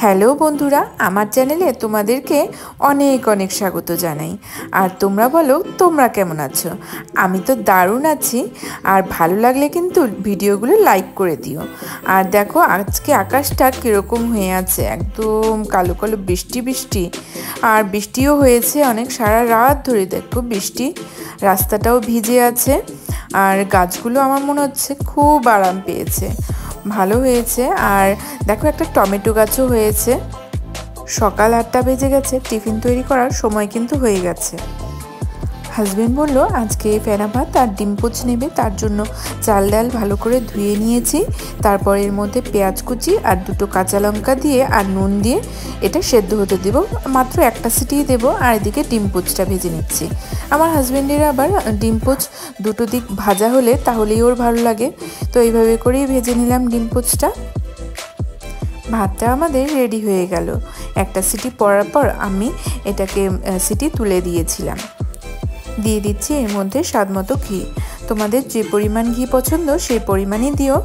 Hello বন্ধুরা, আমার চ্যানেলে তোমাদেরকে অনেক অনেক স্বাগত জানাই। আর তোমরা বলো তোমরা কেমন আছো? আমি তো দারুণ আছি। আর ভালো লাগলে কিন্তু ভিডিওগুলো লাইক করে দিও। আর দেখো আজকে আকাশটা কীরকম হয়ে আছে, একদম কালো কালো বৃষ্টি বৃষ্টি। আর বৃষ্টিও হয়েছে অনেক, সারা রাত ধরে দেখো বৃষ্টি, রাস্তাটাও ভিজে আছে। আর গাছগুলো আমার মনে হচ্ছে খুব আরাম পেয়েছে, ভালো হয়েছে। আর দেখো একটা টমেটো গাছও হয়েছে। সকাল 8টা বেজে গেছে, টিফিন তৈরি করার সময় কিন্তু হয়ে গেছে। হাজবেন্ড বলল আজকে ফেনা ভাত আর ডিম পোচ নেবে, তার জন্য চাল ডাল ভালো করে ধুয়ে নিয়েছি। তারপর এর মধ্যে পেঁয়াজ কুচি আর দুটো কাঁচা লঙ্কা দিয়ে আর নুন দিয়ে এটা সেদ্ধ হতে দেবো, মাত্র একটা সিটিই দেবো। আর এদিকে ডিম পোচটা ভেজে নিচ্ছি। আমার হাজবেন্ডের আবার ডিম পোচ দুটো দিক ভাজা হলে তাহলেই ওর ভালো লাগে, তো এইভাবে করেই ভেজে নিলাম ডিম পোচটা। ভাতটা আমাদের রেডি হয়ে গেল। একটা সিটি পড়ার পর আমি এটাকে সিটি তুলে দিয়েছিলাম। দিয়ে দিচ্ছি এর মধ্যে স্বাদ মতো ঘি। তোমাদের যে পরিমাণ ঘি পছন্দ সেই পরিমাণই দিও,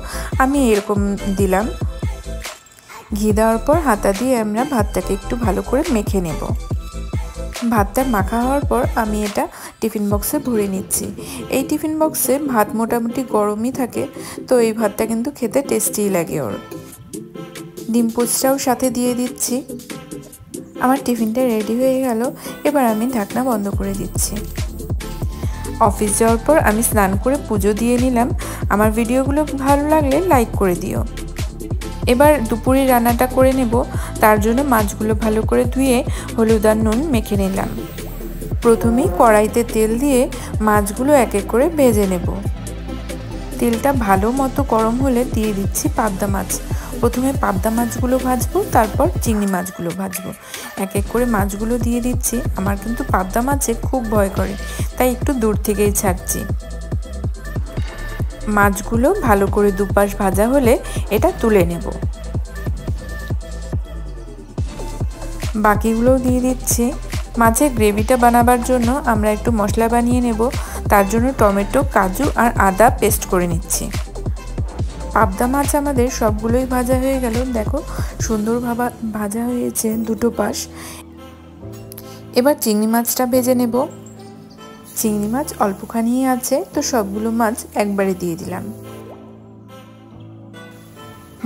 আমি এরকম দিলাম। ঘি দেওয়ার পর হাতা দিয়ে আমরা ভাতটাকে একটু ভালো করে মেখে নেব। ভাতটা মাখা হওয়ার পর আমি এটা টিফিন বক্সে ভরে নিচ্ছি। এই টিফিন বক্সে ভাত মোটামুটি গরমই থাকে, তো এই ভাতটা কিন্তু খেতে টেস্টিই লাগে ওর। ডিম পোচটাও সাথে দিয়ে দিচ্ছি। আমার টিফিনটা রেডি হয়ে গেল, এবার আমি ঢাকনা বন্ধ করে দিচ্ছি। অফিস যাওয়ার পর আমি স্নান করে পুজো দিয়ে নিলাম। আমার ভিডিওগুলো ভালো লাগলে লাইক করে দিও। এবার দুপুরে রান্নাটা করে নেব, তার জন্য মাছগুলো ভালো করে ধুয়ে হলুদ আর নুন মেখে নিলাম। প্রথমেই কড়াইতে তেল দিয়ে মাছগুলো এক এক করে ভেজে নেব। তেলটা ভালো মতো গরম হলে দিয়ে দিচ্ছি পাবদা মাছ। প্রথমে পাবদা মাছগুলো ভাজবো, তারপর চিংড়ি মাছগুলো ভাজবো। এক এক করে মাছগুলো দিয়ে দিচ্ছি। আমার কিন্তু পাবদা মাছে খুব ভয় করে, তাই একটু দূর থেকেই ছাড়ছি। মাছগুলো ভালো করে দুপাশ ভাজা হলে এটা তুলে নেব। বাকিগুলো দিয়ে দিচ্ছি। মাছের গ্রেভিটা বানাবার জন্য আমরা একটু মশলা বানিয়ে নেব, তার জন্য টমেটো, কাজু আর আদা পেস্ট করে নিচ্ছি। পাবদা মাছ আমাদের সবগুলোই ভাজা হয়ে গেল, দেখো সুন্দরভাবে ভাজা হয়েছে দুটো পাশ। এবার চিংড়ি মাছটা ভেজে নেব। চিংড়ি মাছ অল্পখানি আছে, তো সবগুলো মাছ একবারে দিয়ে দিলাম।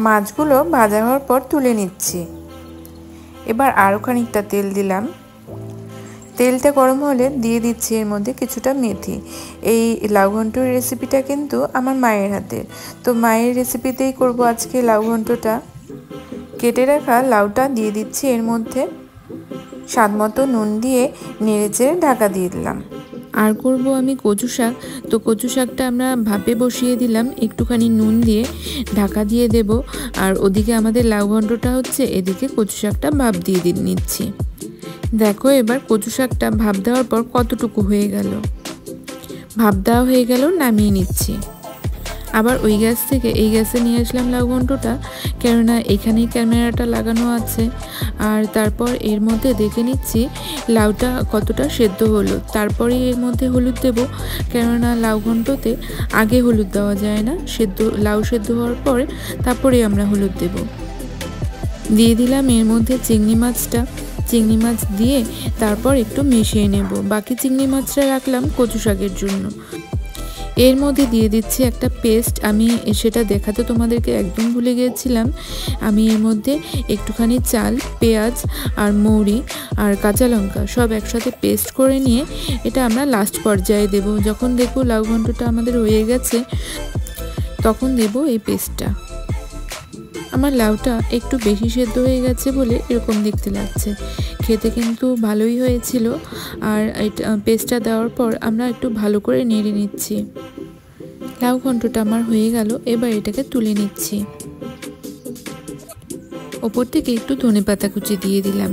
মাছগুলো ভাজা হওয়ার পর তুলে নিচ্ছি। এবার আরও খানিকটা তেল দিলাম। তেলটা গরম হলে দিয়ে দিচ্ছি এর মধ্যে কিছুটা মেথি। এই লাউ ঘন্টর রেসিপিটা কিন্তু আমার মায়ের হাতের, তো মায়ের রেসিপিতেই করব আজকে লাউ ঘন্টটা। কেটে রাখা লাউটা দিয়ে দিচ্ছি এর মধ্যে। স্বাদ মতো নুন দিয়ে নেড়েচেড়ে ঢাকা দিয়ে দিলাম। আর করব আমি কচু শাক, তো কচু শাকটা আমরা ভাপে বসিয়ে দিলাম, একটুখানি নুন দিয়ে ঢাকা দিয়ে দেব। আর ওদিকে আমাদের লাউ ঘন্টটা হচ্ছে, এদিকে কচু শাকটা ভাপ দিয়ে নিচ্ছি। দেখো এবার কচু শাকটা ভাপ দেওয়ার পর কতটুকু হয়ে গেল। ভাপ দেওয়া হয়ে গেল, নামিয়ে নিচ্ছি। আবার ওই গ্যাস থেকে এই গ্যাসে নিয়ে আসলাম লাউ ঘন্টটা, কেননা এখানেই ক্যামেরাটা লাগানো আছে। আর তারপর এর মধ্যে দেখে নিচ্ছি লাউটা কতটা সেদ্ধ হলো। তারপরে এর মধ্যে হলুদ দেব, কেননা লাউ ঘন্টতে আগে হলুদ দেওয়া যায় না, লাউ সেদ্ধ হওয়ার পরে তারপরে আমরা হলুদ দেব। দিয়ে দিলাম এর মধ্যে চিংড়ি মাছটা। চিংড়ি মাছ দিয়ে তারপর একটু মিশিয়ে নেব। বাকি চিংড়ি মাছটা রাখলাম কচু শাকের জন্য। এর মধ্যে দিয়ে দিচ্ছি একটা পেস্ট, আমি সেটা দেখাতে তোমাদেরকে একদম ভুলে গিয়েছিলাম। আমি এর মধ্যে একটুখানি চাল, পেঁয়াজ আর মৌরি আর কাঁচা লঙ্কা সব একসাথে পেস্ট করে নিয়ে এটা আমরা লাস্ট পর্যায়ে দেব। যখন দেখব লাউ ঘন্টটা আমাদের হয়ে গেছে, তখন দেব এই পেস্টটা। আমার লাউটা একটু বেশি সেদ্ধ হয়ে গেছে বলে এরকম দেখতে লাগছে, খেতে কিন্তু ভালোই হয়েছিল। আর এটা পেস্টটা দেওয়ার পর আমরা একটু ভালো করে নেড়ে নিচ্ছি। লাউ ঘন্টটা আমার হয়ে গেল, এবার এটাকে তুলে নিচ্ছি। ওপর থেকে একটু ধনেপাতা কুচি দিয়ে দিলাম।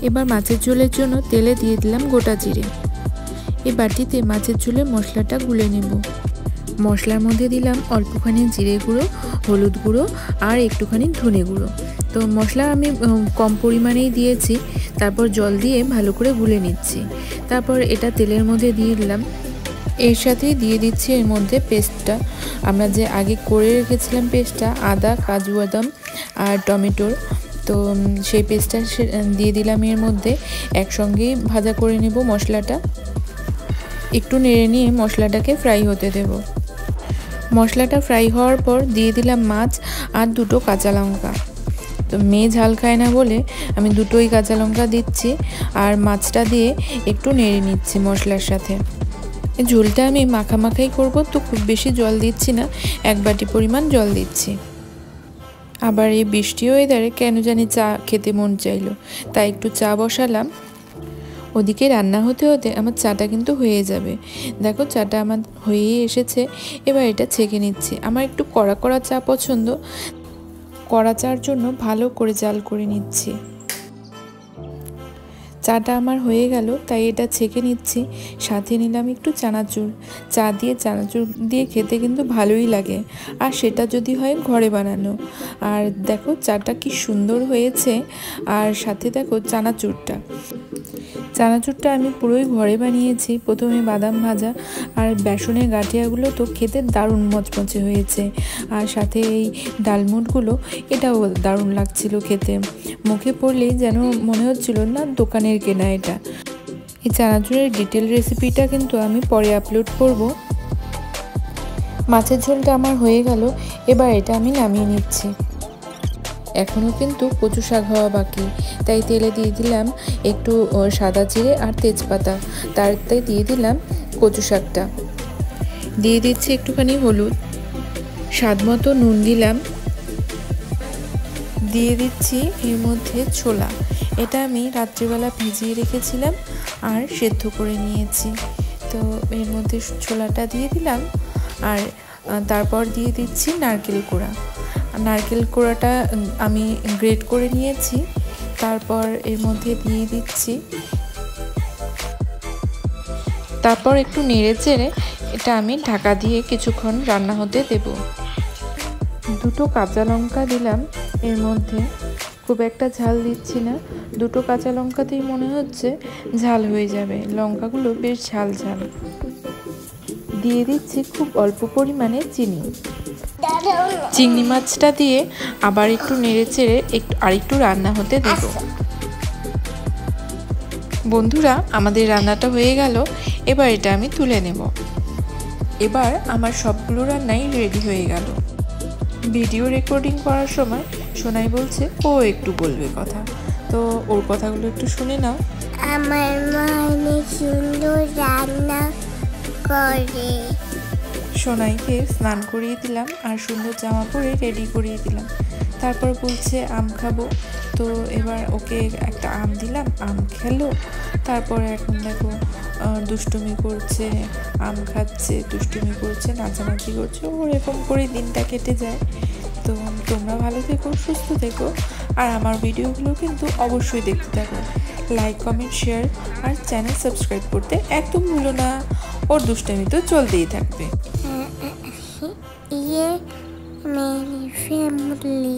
এবার মাছের ঝোলের জন্য তেলে দিয়ে দিলাম গোটা জিরে। এই বাটিতে মাছের ঝোলে মশলাটা গুলে নেব। মশলার মধ্যে দিলাম অল্পখানি জিরে গুঁড়ো, হলুদ গুঁড়ো আর একটুখানি ধনে গুঁড়ো। তো মশলা আমি কম পরিমাণেই দিয়েছি। তারপর জল দিয়ে ভালো করে গুলে নিচ্ছি। তারপর এটা তেলের মধ্যে দিয়ে দিলাম। এর সাথেই দিয়ে দিচ্ছি এর মধ্যে পেস্টটা, আমরা যে আগে করে রেখেছিলাম পেস্টটা, আদা, কাজু বাদাম আর টমেটোর। তো সেই পেস্টটা দিয়ে দিলাম এর মধ্যে, একসঙ্গেই ভাজা করে নেব মশলাটা। একটু নেড়ে নিয়ে মশলাটাকে ফ্রাই হতে দেব। মশলাটা ফ্রাই হওয়ার পর দিয়ে দিলাম মাছ আর 2টো কাঁচা লঙ্কা। তো মেয়ে ঝাল খায় না বলে আমি 2টোই কাঁচা লঙ্কা দিচ্ছি আর মাছটা দিয়ে একটু নেড়ে নিচ্ছি মশলার সাথে। ঝোলটা আমি মাখামাখাই করব, তো খুব বেশি জল দিচ্ছি না, 1 বাটি পরিমাণ জল দিচ্ছি। আবার এই বৃষ্টি ওয়েদারে কেন জানি চা খেতে মন চাইলো, তাই একটু চা বসালাম। ওদিকে রান্না হতে হতে আমার চাটা কিন্তু হয়ে যাবে। দেখো চাটা আমার হয়েই এসেছে, এবার এটা ছেঁকে নিচ্ছি। আমার একটু কড়া কড়া চা পছন্দ, কড়া চার জন্য ভালো করে জাল করে নিচ্ছি। চাটা আমার হয়ে গেল, তাই এটা ছেঁকে নিচ্ছি। সাথে নিলাম একটু চানাচুর। চা দিয়ে চানাচুর দিয়ে খেতে কিন্তু ভালোই লাগে, আর সেটা যদি হয় ঘরে বানানো। আর দেখো চাটা কি সুন্দর হয়েছে, আর সাথে দেখো চানাচুরটা আমি পুরোই ঘরে বানিয়েছি। প্রথমে বাদাম ভাজা আর বেসনের গাঁঠিয়াগুলো তো খেতে দারুণ মচমচে হয়েছে, আর সাথে এই ডালমুটগুলো এটাও দারুণ লাগছিল খেতে। মুখে পড়লেই যেন মনে হচ্ছিল না দোকানের কেনা এটা। এই চানাচুরের ডিটেল রেসিপিটা কিন্তু আমি পরে আপলোড করব। মাছের ঝোলটা আমার হয়ে গেল, এবার এটা আমি নামিয়ে নিচ্ছি। এখনও কিন্তু কচু শাক হওয়া বাকি, তাই তেলে দিয়ে দিলাম একটু সাদা জিরে আর তেজপাতা, তারতে দিয়ে দিলাম কচু শাকটা, দিয়ে দিচ্ছি একটুখানি হলুদ, স্বাদ মতো নুন দিলাম, দিয়ে দিচ্ছি এর মধ্যে ছোলা। এটা আমি রাত্রিবেলা ভিজিয়ে রেখেছিলাম আর সেদ্ধ করে নিয়েছি। তো এর মধ্যে ছোলাটা দিয়ে দিলাম, আর তারপর দিয়ে দিচ্ছি নারকেল কোড়া। নারকেল কোড়াটা আমি গ্রেট করে নিয়েছি, তারপর এর মধ্যে দিয়ে দিচ্ছি। তারপর একটু নেড়ে চেড়ে এটা আমি ঢাকা দিয়ে কিছুক্ষণ রান্না হতে দেব। 2টো কাঁচা লঙ্কা দিলাম এর মধ্যে, খুব একটা ঝাল দিচ্ছি না, 2টো কাঁচা লঙ্কাতেই মনে হচ্ছে ঝাল হয়ে যাবে, লঙ্কাগুলো বেশ ঝাল ঝাল। দিয়ে দিচ্ছি খুব অল্প পরিমাণে চিনি। চিংড়ি মাছটা দিয়ে আবার একটু নেড়ে চেড়ে আরেকটু রান্না হতে দেব। বন্ধুরা, আমাদের রান্নাটা হয়ে গেল, এবার এটা আমি তুলে নেব। এবার আমার সবগুলো রান্নাই রেডি হয়ে গেল। ভিডিও রেকর্ডিং করার সময় সোনাই বলছে ও একটু বলবে কথা, তো ওর কথাগুলো একটু শুনে নাও। আমার মা অনেক সুন্দর রান্না করে। সোনাইকে স্নান করিয়ে দিলাম আর সুন্দর জামা পরে রেডি করিয়ে দিলাম। তারপর বলছে আম খাবো, তো এবার ওকে একটা আম দিলাম, আম খেলো। তারপরে এখন দেখো দুষ্টুমি করছে, আম খাচ্ছে, দুষ্টুমি করছে, নাচানাচি করছে, ওরকম করে দিনটা কেটে যায়। তো তোমরা ভালো থেকো, সুস্থ থেকো, আর আমার ভিডিওগুলো কিন্তু অবশ্যই দেখতে থাকো। লাইক, কমেন্ট, শেয়ার আর চ্যানেল সাবস্ক্রাইব করতে একদম ভুলো না। ওর দুষ্টামি তো চলতেই থাকবে। ये मेरी फैमिली।